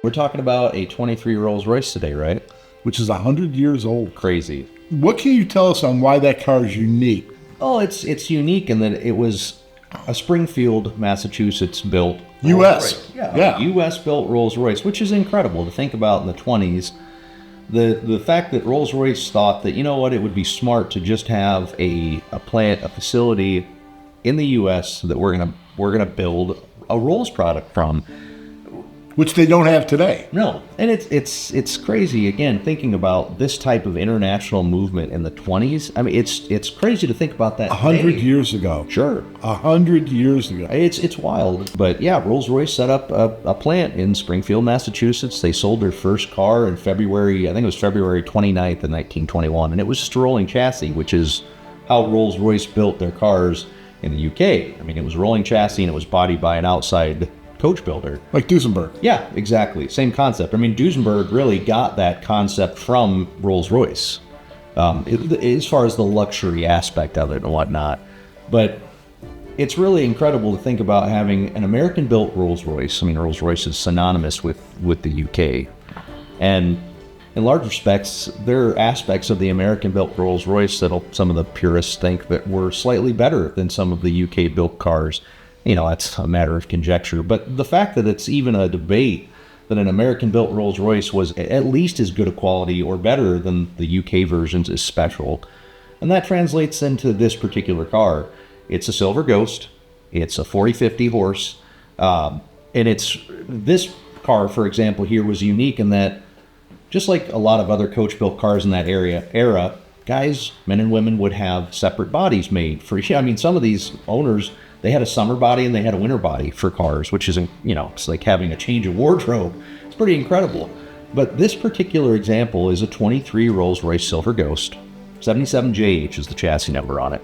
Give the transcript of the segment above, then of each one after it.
We're talking about a 23 Rolls-Royce today, right? Which is 100 years old. Crazy. What can you tell us on why that car is unique? Oh, it's unique in that it was a Springfield, Massachusetts built U.S. Yeah. U.S. built Rolls-Royce, which is incredible to think about in the 20s. The fact that Rolls-Royce thought that, you know what, it would be smart to just have a plant, a facility in the U.S. that we're gonna build a Rolls product from. Which they don't have today. No, and it's crazy, again, thinking about this type of international movement in the 20s. I mean, it's crazy to think about that 100 years ago. Sure. 100 years ago. It's wild. But yeah, Rolls-Royce set up a plant in Springfield, Massachusetts. They sold their first car in February, I think it was February 29th of 1921, and it was just a rolling chassis, which is how Rolls-Royce built their cars in the UK. I mean, it was rolling chassis and it was bodied by an outside coach builder. Like Duesenberg. Yeah, exactly. Same concept. I mean, Duesenberg really got that concept from Rolls-Royce, as far as the luxury aspect of it and whatnot. But it's really incredible to think about having an American-built Rolls-Royce. I mean, Rolls-Royce is synonymous with the UK. And in large respects, there are aspects of the American-built Rolls-Royce that some of the purists think that were slightly better than some of the UK-built cars. You know, that's a matter of conjecture. But the fact that it's even a debate that an American-built Rolls-Royce was at least as good a quality or better than the UK versions is special. And that translates into this particular car. It's a Silver Ghost. It's a 4050 horse. And this car, for example, here was unique in that, just like a lot of other coach-built cars in that era, guys, men and women, would have separate bodies made for. I mean, some of these owners, they had a summer body and they had a winter body for cars, which isn't, it's like having a change of wardrobe. It's pretty incredible. But this particular example is a 23 Rolls-Royce Silver Ghost. 77JH is the chassis number on it.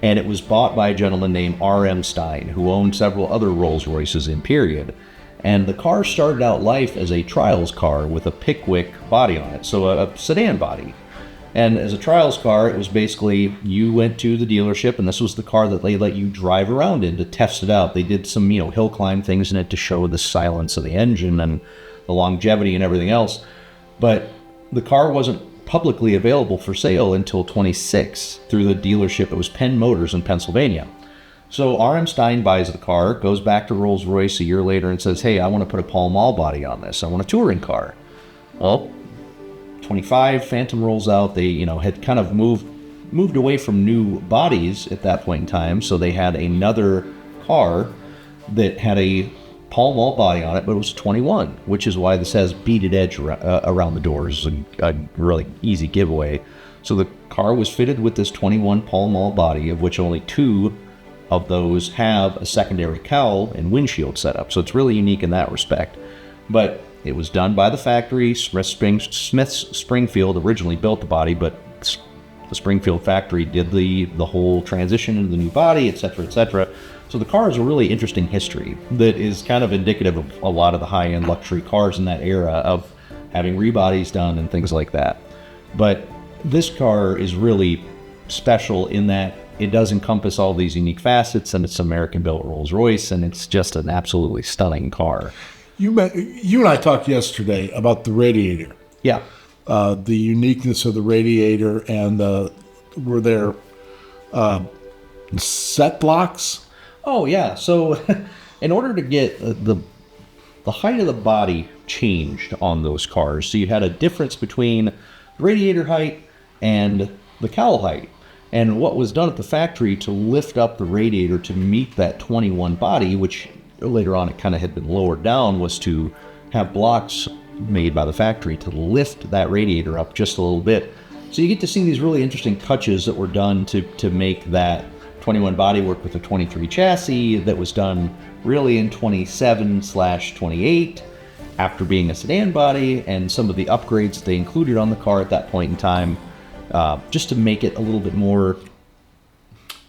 And it was bought by a gentleman named R.M. Stein, who owned several other Rolls-Royces in period. And the car started out life as a trials car with a Pickwick body on it, so a sedan body. And as a trials car, it was basically, you went to the dealership, and this was the car that they let you drive around in to test it out. They did some, hill climb things in it to show the silence of the engine and the longevity and everything else. But the car wasn't publicly available for sale until 26 through the dealership. It was Penn Motors in Pennsylvania. So R.M. Stein buys the car, goes back to Rolls-Royce a year later and says, hey, I want to put a Pall Mall body on this. I want a touring car. Well, 25 Phantom rolls out. They, had kind of moved away from new bodies at that point in time, so they had another car that had a Pall Mall body on it, but it was 21, which is why this has beaded edge around the doors, a really easy giveaway. So the car was fitted with this 21 Pall Mall body, of which only 2 of those have a secondary cowl and windshield setup, so it's really unique in that respect. But it was done by the factory. Smith's Springfield originally built the body, but the Springfield factory did the whole transition into the new body, etc., etc. So the car is a really interesting history that is kind of indicative of a lot of the high-end luxury cars in that era of having rebodies done and things like that. But this car is really special in that it does encompass all these unique facets, and it's American-built Rolls-Royce, and it's just an absolutely stunning car. You and I talked yesterday about the radiator. Yeah. The uniqueness of the radiator, and were there set blocks? Oh, yeah. So in order to get the height of the body changed on those cars, so you had a difference between the radiator height and the cowl height. And what was done at the factory to lift up the radiator to meet that 21 body, which later on it kind of had been lowered down, was to have blocks made by the factory to lift that radiator up just a little bit. So you get to see these really interesting touches that were done to make that 21 body work with the 23 chassis that was done really in 27/28 after being a sedan body, and some of the upgrades they included on the car at that point in time, just to make it a little bit more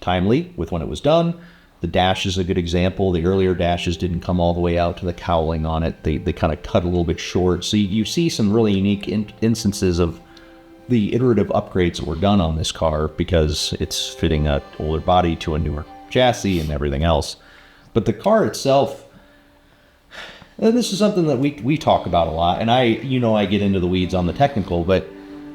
timely with when it was done. The dash is a good example. The earlier dashes didn't come all the way out to the cowling on it. They kind of cut a little bit short. So you see some really unique instances of the iterative upgrades that were done on this car because it's fitting an older body to a newer chassis and everything else. But the car itself, And this is something that we talk about a lot, and I get into the weeds on the technical, but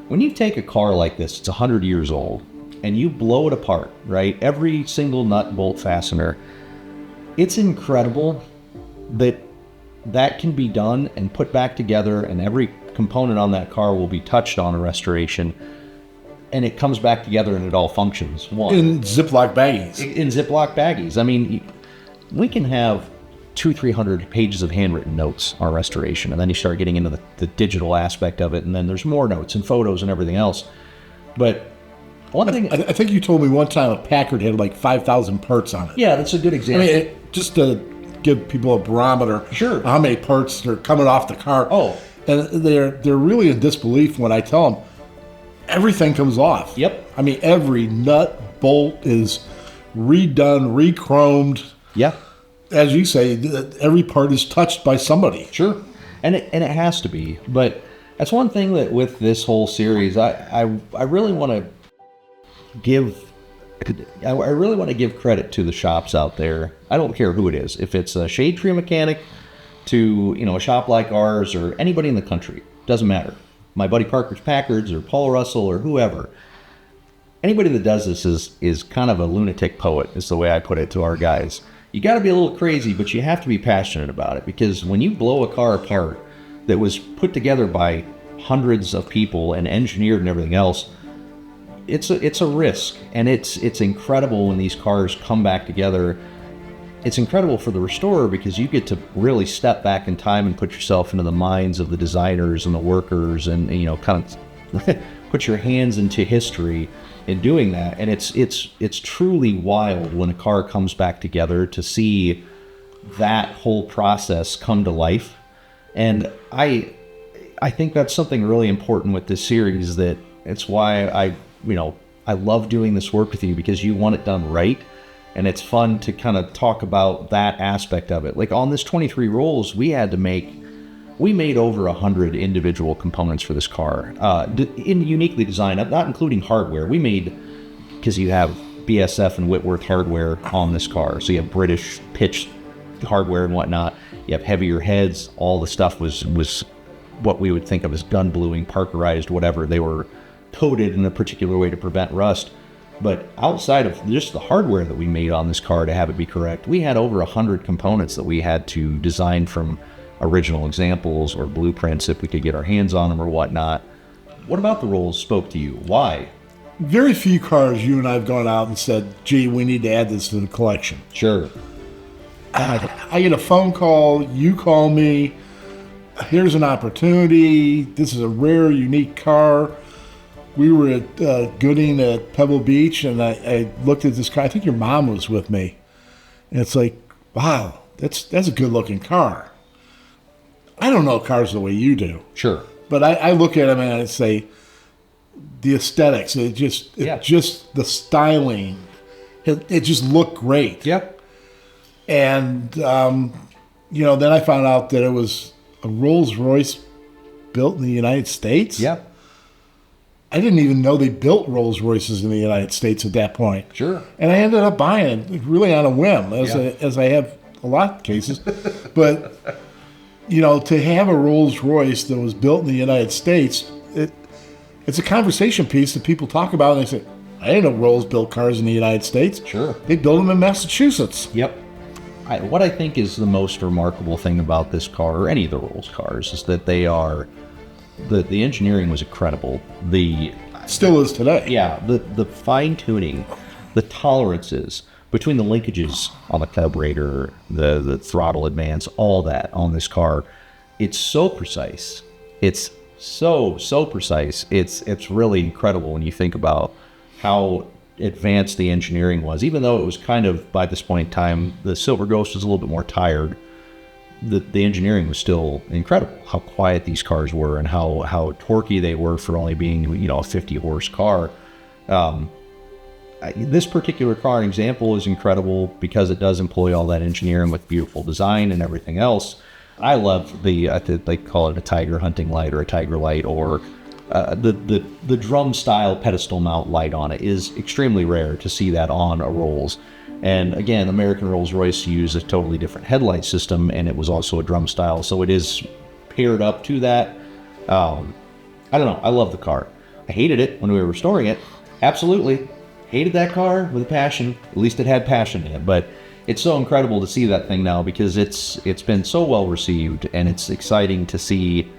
when you take a car like this, it's 100 years old, and you blow it apart, right? Every single nut, bolt, fastener, it's incredible that can be done and put back together, and every component on that car will be touched on a restoration, and it comes back together and it all functions. In Ziploc baggies. In Ziploc baggies. I mean, we can have 200-300 pages of handwritten notes on restoration, and then you start getting into the digital aspect of it, and then there's more notes and photos and everything else. But one thing... I think you told me one time a Packard had like 5,000 parts on it. Yeah, that's a good example. I mean, just to give people a barometer, sure, how many parts are coming off the car. Oh. And they're really in disbelief when I tell them everything comes off. Yep. I mean, every nut, bolt is redone, re-chromed. Yeah. As you say, every part is touched by somebody. Sure. And it has to be. But that's one thing that with this whole series, I really want to give credit to the shops out there. I don't care who it is. If it's a shade tree mechanic to, a shop like ours or anybody in the country, doesn't matter. My buddy Parker's Packards or Paul Russell or whoever. Anybody that does this is kind of a lunatic poet, is the way I put it to our guys. You got to be a little crazy, but you have to be passionate about it, because when you blow a car apart that was put together by hundreds of people and engineered and everything else, it's a risk, and it's incredible when these cars come back together. It's incredible for the restorer because you get to really step back in time and put yourself into the minds of the designers and the workers, and kind of put your hands into history in doing that. And it's truly wild when a car comes back together to see that whole process come to life. And I think that's something really important with this series, that it's why I love doing this work with you, because you want it done right. And it's fun to kind of talk about that aspect of it. Like on this 23 rolls, we made over 100 individual components for this car, uniquely designed, not including hardware. We made, because you have BSF and Whitworth hardware on this car, so you have British pitch hardware and whatnot. You have heavier heads. All the stuff was what we would think of as gun bluing, Parkerized, whatever. They were coated in a particular way to prevent rust. But outside of just the hardware that we made on this car to have it be correct, we had over 100 components that we had to design from original examples or blueprints if we could get our hands on them or whatnot. What about the rolls spoke to you? Why? Very few cars you and I have gone out and said, gee, we need to add this to the collection. Sure. I get a phone call, you call me, here's an opportunity, this is a rare, unique car. We were at Gooding at Pebble Beach, and I looked at this car. I think your mom was with me. And it's like, wow, that's a good-looking car. I don't know cars the way you do. Sure. But I look at them and I say, the aesthetics, just the styling, it just looked great. Yep. And, then I found out that it was a Rolls-Royce built in the United States. Yep. I didn't even know they built Rolls-Royces in the United States at that point. Sure. And I ended up buying it really on a whim, as I have a lot of cases. But, to have a Rolls-Royce that was built in the United States, it's a conversation piece that people talk about, and they say, I didn't know Rolls built cars in the United States. Sure. They built them in Massachusetts. Yep. What I think is the most remarkable thing about this car, or any of the Rolls cars, is that they are... The engineering was incredible. Still is today. Yeah, the fine-tuning, the tolerances between the linkages on the carburetor, the throttle advance, all that on this car, it's so precise. It's so precise. It's really incredible when you think about how advanced the engineering was. Even though it was kind of, by this point in time, the Silver Ghost was a little bit more tired, the engineering was still incredible. How quiet these cars were and how torquey they were for only being, a 50-horse car. This particular car example is incredible because it does employ all that engineering with beautiful design and everything else. I love they call it a tiger hunting light or a tiger light, or the drum style pedestal mount light on it is extremely rare to see that on a Rolls. And again, American Rolls-Royce used a totally different headlight system, and it was also a drum style, so it is paired up to that. I don't know. I love the car. I hated it when we were restoring it. Absolutely. Hated that car with a passion. At least it had passion in it. But it's so incredible to see that thing now because it's been so well received, and it's exciting to see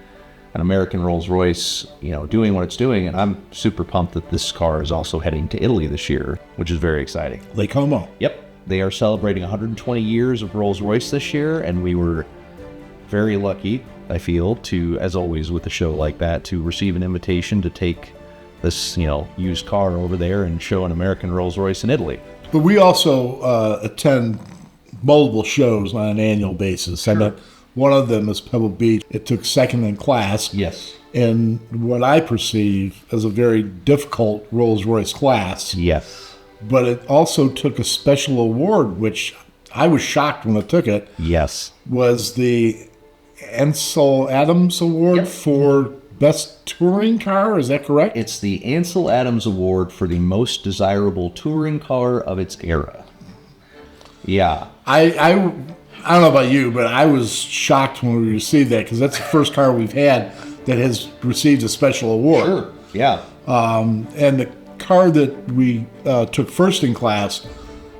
an American Rolls-Royce, doing what it's doing. And I'm super pumped that this car is also heading to Italy this year, which is very exciting. Lake Como. Yep. They are celebrating 120 years of Rolls-Royce this year, and we were very lucky, I feel, to, as always with a show like that, to receive an invitation to take this, used car over there and show an American Rolls-Royce in Italy. But we also attend multiple shows on an annual basis. Sure. And one of them is Pebble Beach. It took second in class. Yes. In what I perceive as a very difficult Rolls-Royce class. Yes. But it also took a special award, which I was shocked when it took it. Yes. Was the Ansel Adams Award for Best Touring Car. Is that correct? It's the Ansel Adams Award for the most desirable touring car of its era. Yeah. I don't know about you, but I was shocked when we received that because that's the first car we've had that has received a special award. Sure. Yeah. And the car that we took first in class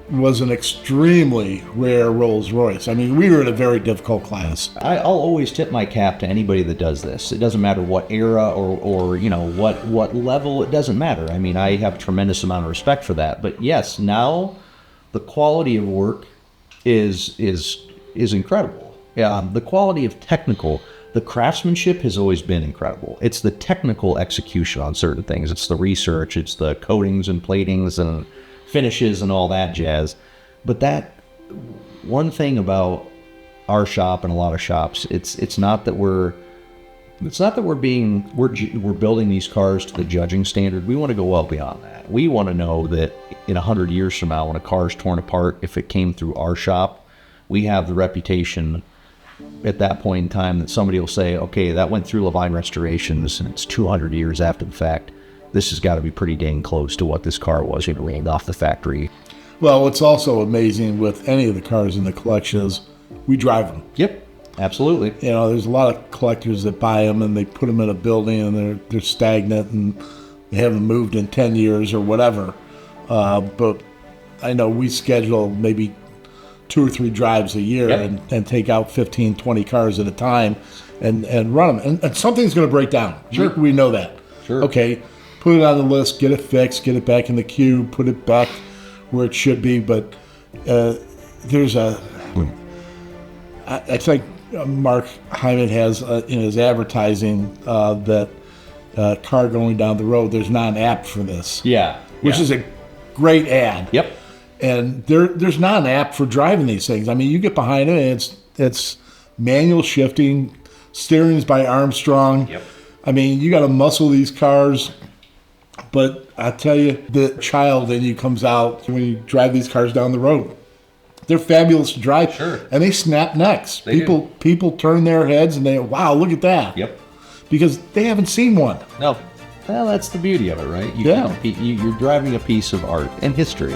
was an extremely rare Rolls-Royce. I mean, we were in a very difficult class. I'll always tip my cap to anybody that does this. It doesn't matter what era or what level. It doesn't matter. I mean, I have a tremendous amount of respect for that. But yes, now the quality of work is incredible. Yeah, the quality of the craftsmanship has always been incredible. It's the technical execution on certain things. It's the research. It's the coatings and platings and finishes and all that jazz. But that one thing about our shop and a lot of shops, it's not that we're building these cars to the judging standard. We want to go well beyond that. We want to know that in 100 years from now, when a car is torn apart, if it came through our shop, we have the reputation at that point in time that somebody will say, okay, that went through LaVine Restorations and it's 200 years after the fact. This has got to be pretty dang close to what this car was rained off the factory. Well, what's also amazing with any of the cars in the collection is we drive them. Yep, absolutely. There's a lot of collectors that buy them and they put them in a building and they're stagnant and they haven't moved in 10 years or whatever. But I know we schedule maybe 2 or 3 drives a year. Yep. and take out 15, 20 cars at a time and run them. And something's going to break down. Sure. We know that. Sure. Okay. Put it on the list, get it fixed, get it back in the queue, put it back where it should be. But there's I think Mark Hyman has in his advertising that car going down the road, there's not an app for this. Yeah. Which is a great ad. Yep. And there's not an app for driving these things. I mean, you get behind it, and it's manual shifting, steering's by Armstrong. Yep. I mean, you got to muscle these cars. But I tell you, the child in you comes out when you drive these cars down the road. They're fabulous to drive. Sure. And they snap necks. They people turn their heads and they, wow, look at that. Yep. Because they haven't seen one. No. Well, that's the beauty of it, right? Yeah. You're driving a piece of art and history.